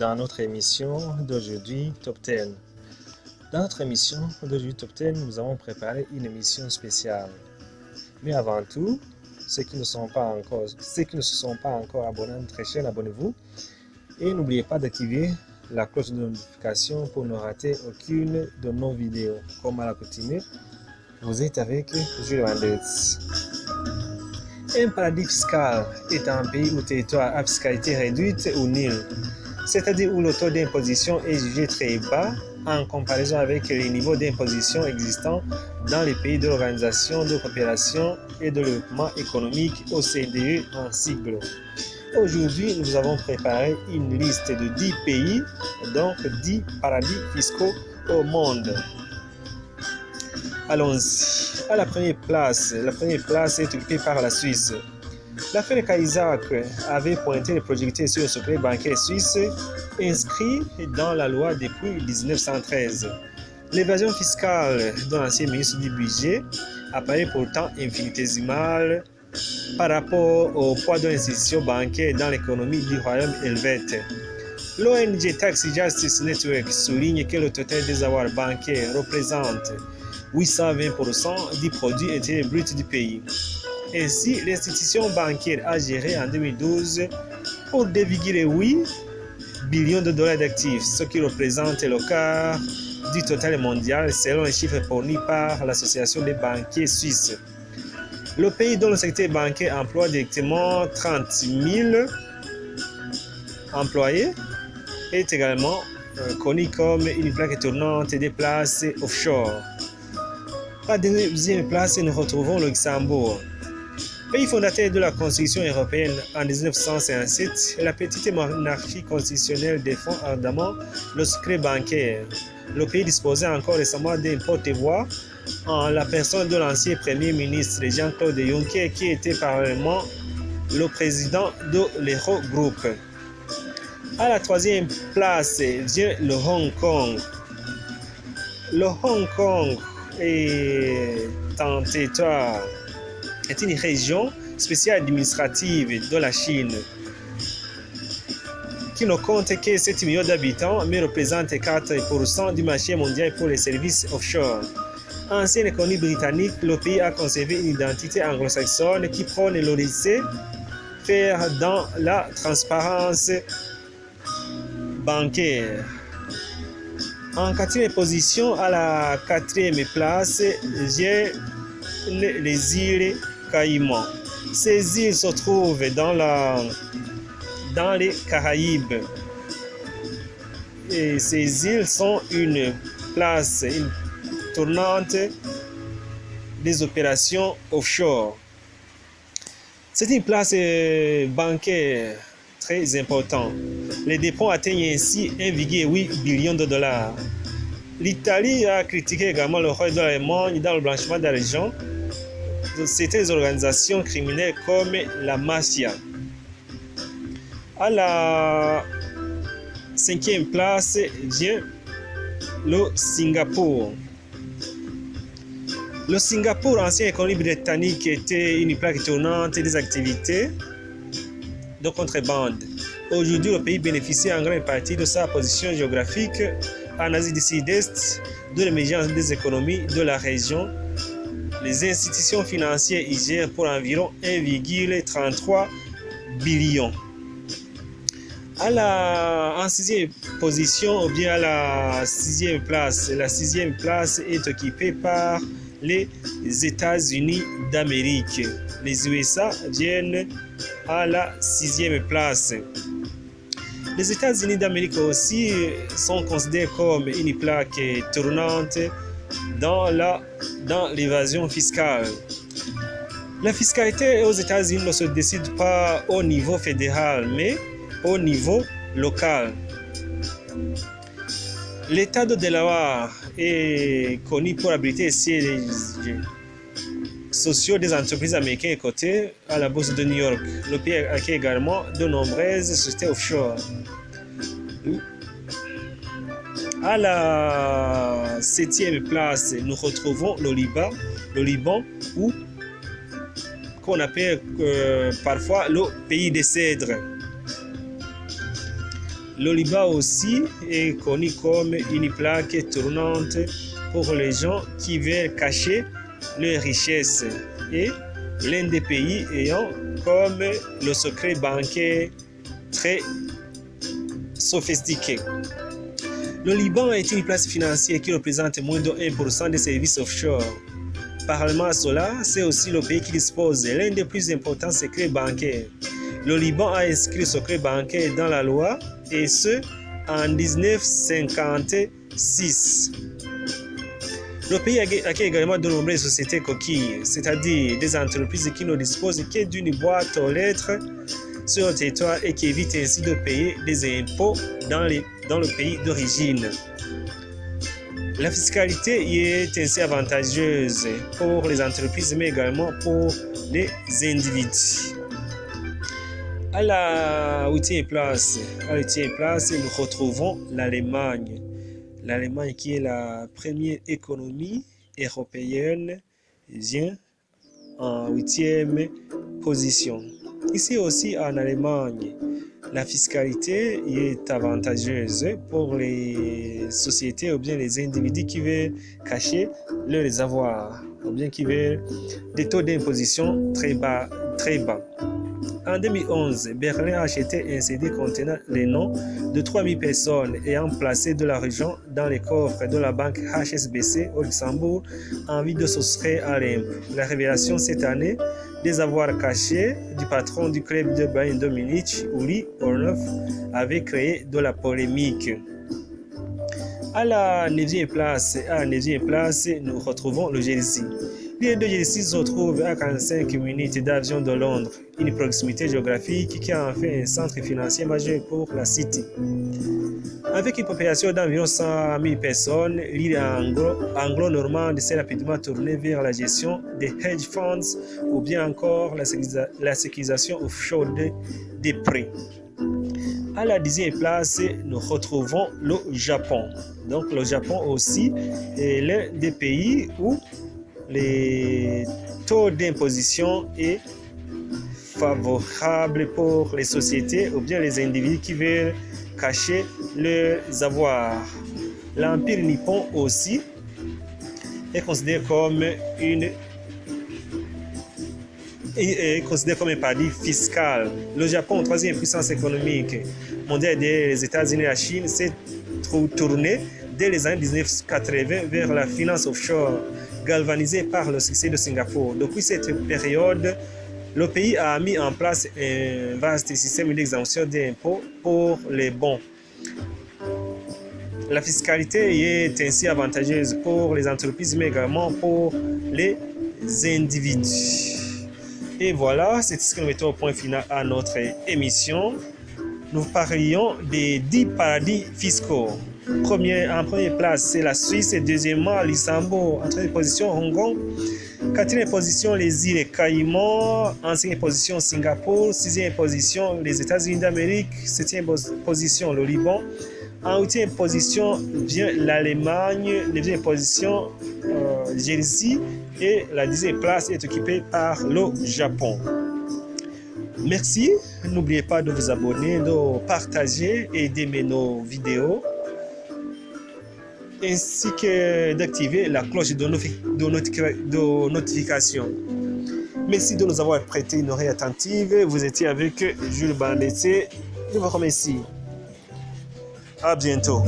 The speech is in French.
dans notre émission d'aujourd'hui Top 10. Dans notre émission d'aujourd'hui Top 10, nous avons préparé une émission spéciale. Mais avant tout, ceux qui ne se sont pas encore abonnés à notre chaîne, abonnez-vous. Et n'oubliez pas d'activer la cloche de notification pour ne rater aucune de nos vidéos. Comme à l'accoutumée, vous êtes avec Jules Vandets. Un paradis fiscal est un pays ou territoire à fiscalité réduite ou nulle, c'est-à-dire où le taux d'imposition est jugé très bas en comparaison avec les niveaux d'imposition existants dans les pays de l'Organisation de coopération et de développement économique OCDE en sigle. Aujourd'hui, nous avons préparé une liste de 10 pays, donc 10 paradis fiscaux au monde. Allons-y. À la première place est occupée par la Suisse. L'affaire Cahuzac avait pointé les projectés sur le secret bancaire suisse inscrit dans la loi depuis 1913. L'évasion fiscale de l'ancien ministre du Budget apparaît pourtant infinitésimale par rapport au poids de l'institution bancaire dans l'économie du royaume helvétique. L'ONG Tax Justice Network souligne que le total des avoirs bancaires représente 820% du produit intérieur brut du pays. Ainsi, l'institution bancaire a géré en 2012 pour 2,8 billions de dollars d'actifs, ce qui représente le quart du total mondial selon un chiffre fourni par l'Association des banquiers suisses. Le pays dont le secteur bancaire emploie directement 30 000 employés est également connu comme une plaque tournante des places offshore. À la deuxième place, nous retrouvons le Luxembourg. Pays fondateur de la Constitution européenne en 1957, la petite monarchie constitutionnelle défend ardemment le secret bancaire. Le pays disposait encore récemment d'un porte-voix en la personne de l'ancien Premier ministre Jean-Claude Juncker, qui était parallèlement le président de l'Eurogroupe. À la troisième place vient le Hong Kong. Le Hong Kong est une région spéciale administrative de la Chine qui ne compte que 7 millions d'habitants mais représente 4% du marché mondial pour les services offshore. Ancienne colonie britannique, le pays a conservé une identité anglo-saxonne qui prône le laisser-faire dans la transparence bancaire. En quatrième position, à la quatrième place, j'ai les îles Caïmans. Ces îles se trouvent dans les Caraïbes. Et ces îles sont une place tournante des opérations offshore. C'est une place bancaire très importante. Les dépôts atteignent ainsi 1,8 billion de dollars. L'Italie a critiqué également le rôle de l'Allemagne dans le blanchiment d'argent de certaines organisations criminelles comme la mafia. À la cinquième place vient le Singapour. Le Singapour, ancienne colonie britannique, était une plaque tournante des activités de contrebande. Aujourd'hui, le pays bénéficie en grande partie de sa position géographique en Asie du Sud-Est, de l'émergence des économies de la région. Les institutions financières y gèrent pour environ 1,33 billion. En sixième position, ou bien à la sixième place est occupée par les États-Unis d'Amérique. Les USA viennent à la sixième place. Les États-Unis d'Amérique aussi sont considérés comme une plaque tournante dans l'évasion fiscale. La fiscalité aux États-Unis ne se décide pas au niveau fédéral, mais au niveau local. L'État de Delaware est connu pour abriter les sièges sociaux des entreprises américaines cotées à la bourse de New York. Le pays accueille également de nombreuses sociétés offshore. À la septième place, nous retrouvons le Liban, ou qu'on appelle parfois le pays des cèdres. Le Liban aussi est connu comme une plaque tournante pour les gens qui veulent cacher leurs richesses et l'un des pays ayant comme le secret bancaire très sophistiqué. Le Liban est une place financière qui représente moins de 1% des services offshore. Parallèlement à cela, c'est aussi le pays qui dispose de l'un des plus importants secrets bancaires. Le Liban a inscrit le secret bancaire dans la loi et ce en 1956. Le pays accueille également de nombreuses sociétés coquilles, c'est-à-dire des entreprises qui ne disposent que d'une boîte aux lettres sur le territoire et qui évitent ainsi de payer des impôts dans le pays d'origine. La fiscalité est ainsi avantageuse pour les entreprises mais également pour les individus. À la 8e place, nous retrouvons l'Allemagne. L'Allemagne qui est la première économie européenne vient en 8e position. Ici aussi en Allemagne, la fiscalité est avantageuse pour les sociétés ou bien les individus qui veulent cacher leurs avoirs ou bien qui veulent des taux d'imposition très bas. En 2011, Berlin a acheté un CD contenant les noms de 3000 personnes ayant placé de l'argent dans les coffres de la banque HSBC au Luxembourg en vue de soustraire à l'impôt. La révélation cette année des avoirs cachés du patron du club de Bayern de Munich, Uli Hoeneß, avait créé de la polémique. À la 9e place, nous retrouvons le Jersey. L'île de Jersey se trouve à 45 minutes d'avion de Londres, une proximité géographique qui en fait un centre financier majeur pour la City. Avec une population d'environ 100 000 personnes, l'île anglo-normande s'est rapidement tournée vers la gestion des hedge funds ou bien encore la sécurisation offshore des prêts. À la 10e place, nous retrouvons le Japon. Donc le Japon aussi est l'un des pays où les taux d'imposition est favorable pour les sociétés ou bien les individus qui veulent cacher leurs avoirs. L'Empire nippon aussi est considéré comme un paradis fiscal. Le Japon, troisième puissance économique mondiale derrière les États-Unis et la Chine, s'est tourné dès les années 1980 vers la finance offshore, galvanisée par le succès de Singapour. Depuis cette période, le pays a mis en place un vaste système d'exemption d'impôts pour les bons. La fiscalité est ainsi avantageuse pour les entreprises, mais également pour les individus. Et voilà, c'est ce que nous mettons au point final à notre émission. Nous parlions des 10 paradis fiscaux. En première place, c'est la Suisse. Deuxièmement, Luxembourg. En troisième position, Hong Kong. Quatrième position, les îles Caïmans. En cinquième position, Singapour. Sixième position, les États-Unis d'Amérique. Septième position, le Liban. En huitième position vient l'Allemagne. Neuvième position, Jersey. Et la 10e place est occupée par le Japon. Merci. N'oubliez pas de vous abonner, de partager et d'aimer nos vidéos, ainsi que d'activer la cloche de notification. Merci de nous avoir prêté une oreille attentive. Vous étiez avec Jules Bandete. Je vous remercie. À bientôt.